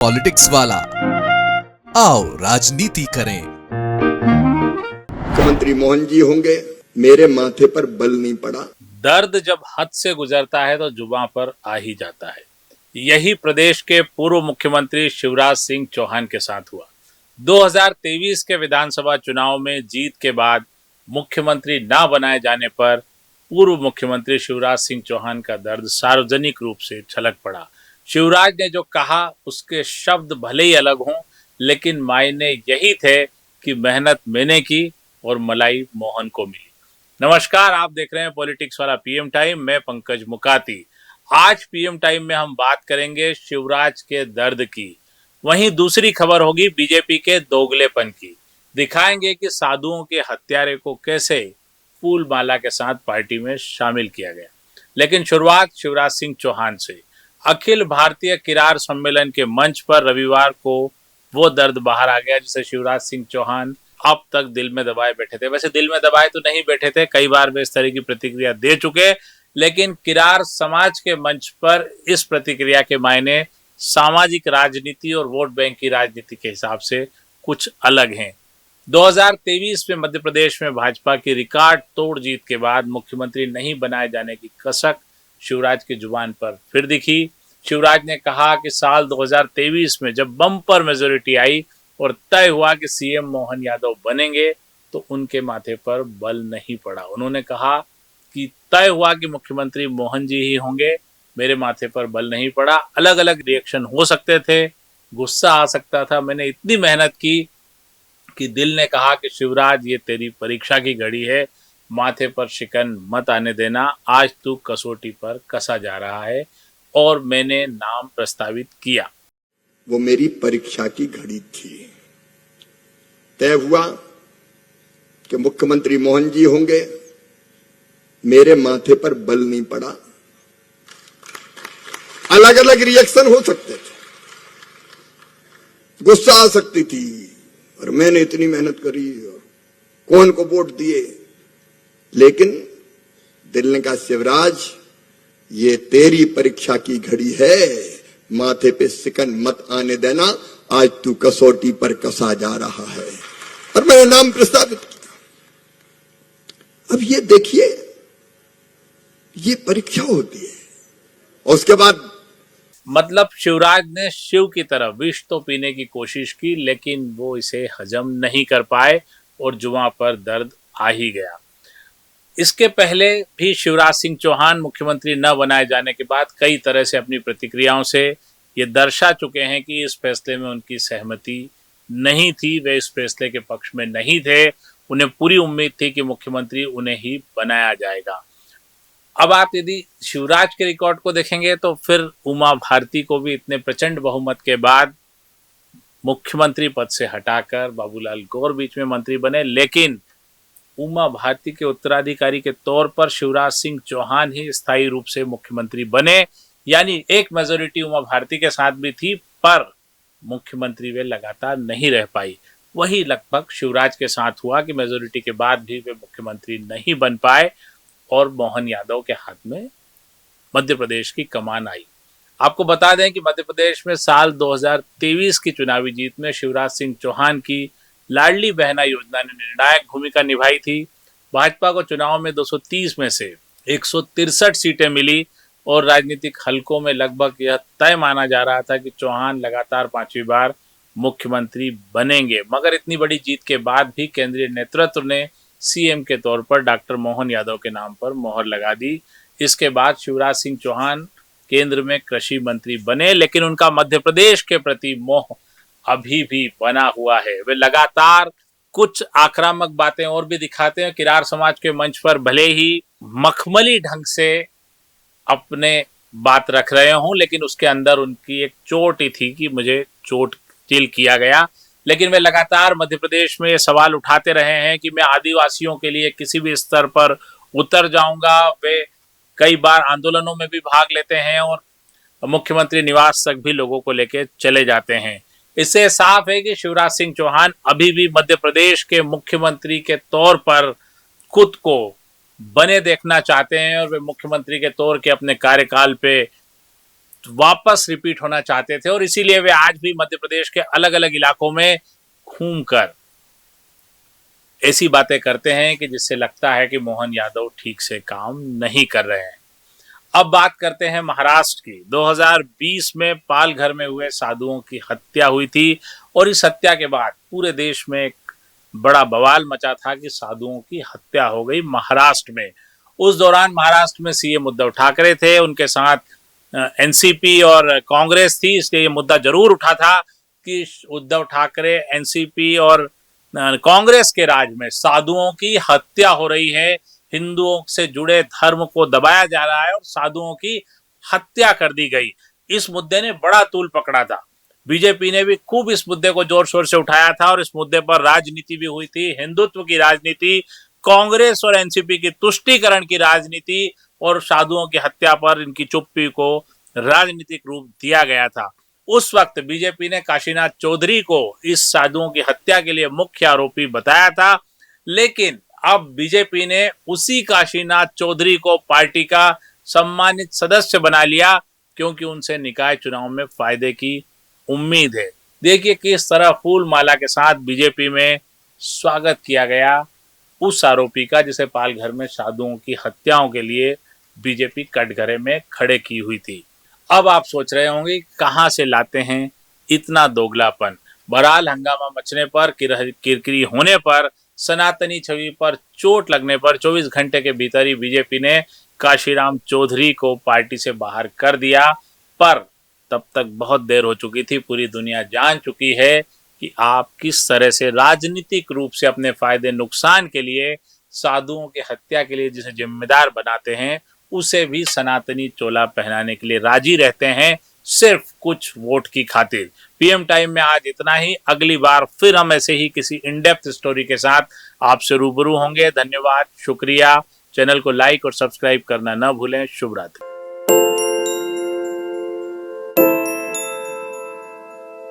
Politics वाला आओ राजनीति करें। मुख्यमंत्री मोहन जी होंगे, मेरे माथे पर बल नहीं पड़ा। दर्द जब हद से गुजरता है तो जुबां पर आ ही जाता है। यही प्रदेश के पूर्व मुख्यमंत्री शिवराज सिंह चौहान के साथ हुआ। 2023 के विधानसभा चुनाव में जीत के बाद मुख्यमंत्री ना बनाए जाने पर पूर्व मुख्यमंत्री शिवराज सिंह चौहान का दर्द सार्वजनिक रूप से छलक पड़ा। शिवराज ने जो कहा उसके शब्द भले ही अलग हों, लेकिन मायने यही थे कि मेहनत मैंने की और मलाई मोहन को मिली। नमस्कार, आप देख रहे हैं पॉलिटिक्स वाला पीएम टाइम। मैं पंकज मुकाती। आज पीएम टाइम में हम बात करेंगे शिवराज के दर्द की। वहीं दूसरी खबर होगी बीजेपी के दोगलेपन की। दिखाएंगे कि साधुओं के हत्यारे को कैसे फूल माला के साथ पार्टी में शामिल किया गया। लेकिन शुरुआत शिवराज सिंह चौहान से। अखिल भारतीय किरार सम्मेलन के मंच पर रविवार को वो दर्द बाहर आ गया जिसे शिवराज सिंह चौहान अब तक दिल में दबाए बैठे थे। वैसे दिल में दबाए तो नहीं बैठे थे, कई बार वे इस तरह की प्रतिक्रिया दे चुके, लेकिन किरार समाज के मंच पर इस प्रतिक्रिया के मायने सामाजिक राजनीति और वोट बैंक की राजनीति के हिसाब से कुछ अलग हैं। 2023 में मध्य प्रदेश में भाजपा की रिकॉर्ड तोड़ जीत के बाद मुख्यमंत्री नहीं बनाए जाने की कसक शिवराज की जुबान पर फिर दिखी। शिवराज ने कहा कि साल 2023 में जब बम्पर मेजोरिटी आई और तय हुआ कि सीएम मोहन यादव बनेंगे तो उनके माथे पर बल नहीं पड़ा। उन्होंने कहा कि तय हुआ कि मुख्यमंत्री मोहन जी ही होंगे, मेरे माथे पर बल नहीं पड़ा। अलग अलग रिएक्शन हो सकते थे, गुस्सा आ सकता था। मैंने इतनी मेहनत की कि दिल ने कहा कि शिवराज ये तेरी परीक्षा की घड़ी है, माथे पर शिकन मत आने देना, आज तू कसौटी पर कसा जा रहा है और मैंने नाम प्रस्तावित किया। वो मेरी परीक्षा की घड़ी थी। तय हुआ कि मुख्यमंत्री मोहन जी होंगे, मेरे माथे पर बल नहीं पड़ा। अलग अलग रिएक्शन हो सकते थे, गुस्सा आ सकती थी, और मैंने इतनी मेहनत करी और कौन को वोट दिए, लेकिन दिल ने कहा शिवराज ये तेरी परीक्षा की घड़ी है, माथे पे सिकन मत आने देना, आज तू कसौटी पर कसा जा रहा है। और मैंने नाम प्रस्तावित किया। अब ये देखिए, ये परीक्षा होती है। और उसके बाद मतलब शिवराज ने शिव की तरह विष तो पीने की कोशिश की, लेकिन वो इसे हजम नहीं कर पाए और जुबां पर दर्द आ ही गया। इसके पहले भी शिवराज सिंह चौहान मुख्यमंत्री न बनाए जाने के बाद कई तरह से अपनी प्रतिक्रियाओं से ये दर्शा चुके हैं कि इस फैसले में उनकी सहमति नहीं थी, वे इस फैसले के पक्ष में नहीं थे। उन्हें पूरी उम्मीद थी कि मुख्यमंत्री उन्हें ही बनाया जाएगा। अब आप यदि शिवराज के रिकॉर्ड को देखेंगे तो फिर उमा भारती को भी इतने प्रचंड बहुमत के बाद मुख्यमंत्री पद से हटाकर बाबूलाल गौर बीच में मंत्री बने, लेकिन उमा भारती के उत्तराधिकारी के तौर पर शिवराज सिंह चौहान ही स्थायी रूप से मुख्यमंत्री बने। यानी एक मेजोरिटी उमा भारती के साथ भी थी, पर मुख्यमंत्री वे लगातार नहीं रह पाई। वही लगभग शिवराज के साथ हुआ कि मेजोरिटी के बाद भी वे मुख्यमंत्री नहीं बन पाए और मोहन यादव के हाथ में मध्य प्रदेश की कमान आई। आपको बता दें कि मध्य प्रदेश में साल 2023 की चुनावी जीत में शिवराज सिंह चौहान की लाडली बहना योजना ने निर्णायक भूमिका निभाई थी। भाजपा को चुनाव में 230 में से 163 सीटें मिली और राजनीतिक हलकों में लगभग यह तय माना जा रहा था कि चौहान लगातार 5वीं बार मुख्यमंत्री बनेंगे। मगर इतनी बड़ी जीत के बाद भी केंद्रीय नेतृत्व ने सीएम के तौर पर डॉक्टर मोहन यादव के नाम पर मोहर लगा दी। इसके बाद शिवराज सिंह चौहान केंद्र में कृषि मंत्री बने, लेकिन उनका मध्य प्रदेश के प्रति मोह अभी भी बना हुआ है। वे लगातार कुछ आक्रामक बातें और भी दिखाते हैं। किरार समाज के मंच पर भले ही मखमली ढंग से अपने बात रख रहे हों, लेकिन उसके अंदर उनकी एक चोट ही थी कि मुझे चोट चिल किया गया। लेकिन वे लगातार मध्य प्रदेश में ये सवाल उठाते रहे हैं कि मैं आदिवासियों के लिए किसी भी स्तर पर उतर जाऊंगा। वे कई बार आंदोलनों में भी भाग लेते हैं और मुख्यमंत्री निवास तक भी लोगों को लेकर चले जाते हैं। इससे साफ है कि शिवराज सिंह चौहान अभी भी मध्य प्रदेश के मुख्यमंत्री के तौर पर खुद को बने देखना चाहते हैं और वे मुख्यमंत्री के तौर के अपने कार्यकाल पे वापस रिपीट होना चाहते थे और इसीलिए वे आज भी मध्य प्रदेश के अलग अलग इलाकों में घूमकर ऐसी बातें करते हैं कि जिससे लगता है कि मोहन यादव ठीक से काम नहीं कर रहे हैं। अब बात करते हैं महाराष्ट्र की। 2020 में पालघर में हुए साधुओं की हत्या हुई थी और इस हत्या के बाद पूरे देश में एक बड़ा बवाल मचा था कि साधुओं की हत्या हो गई महाराष्ट्र में। उस दौरान महाराष्ट्र में सीएम उद्धव ठाकरे थे, उनके साथ एनसीपी और कांग्रेस थी, इसलिए ये मुद्दा जरूर उठा था कि उद्धव ठाकरे, एनसीपी और कांग्रेस के राज में साधुओं की हत्या हो रही है, हिंदुओं से जुड़े धर्म को दबाया जा रहा है और साधुओं की हत्या कर दी गई। इस मुद्दे ने बड़ा तूल पकड़ा था। बीजेपी ने भी खूब इस मुद्दे को जोर शोर से उठाया था और इस मुद्दे पर राजनीति भी हुई थी, हिंदुत्व की राजनीति, कांग्रेस और एनसीपी की तुष्टीकरण की राजनीति और साधुओं की हत्या पर इनकी चुप्पी को राजनीतिक रूप दिया गया था। उस वक्त बीजेपी ने काशीनाथ चौधरी को इस साधुओं की हत्या के लिए मुख्य आरोपी बताया था, लेकिन अब बीजेपी ने उसी काशीनाथ चौधरी को पार्टी का सम्मानित सदस्य बना लिया क्योंकि उनसे निकाय चुनाव में फायदे की उम्मीद है। देखिए किस तरह फूल माला के साथ बीजेपी में स्वागत किया गया उस आरोपी का जिसे पालघर में साधुओं की हत्याओं के लिए बीजेपी कटघरे में खड़े की हुई थी। अब आप सोच रहे होंगे कहां से लाते हैं इतना दोगलापन। बहरहाल हंगामा मचने पर, किरकिरी होने पर, सनातनी छवि पर चोट लगने पर 24 घंटे के भीतर ही बीजेपी ने काशीराम चौधरी को पार्टी से बाहर कर दिया। पर तब तक बहुत देर हो चुकी थी, पूरी दुनिया जान चुकी है कि आप किस तरह से राजनीतिक रूप से अपने फायदे नुकसान के लिए साधुओं की हत्या के लिए जिसे जिम्मेदार बनाते हैं उसे भी सनातनी चोला पहनाने के लिए राजी रहते हैं, सिर्फ कुछ वोट की खातिर। पीएम टाइम में आज इतना ही। अगली बार फिर हम ऐसे ही किसी इन डेप्थ स्टोरी के साथ आपसे रूबरू होंगे। धन्यवाद, शुक्रिया। चैनल को लाइक और सब्सक्राइब करना न भूलें। शुभ रात्रि।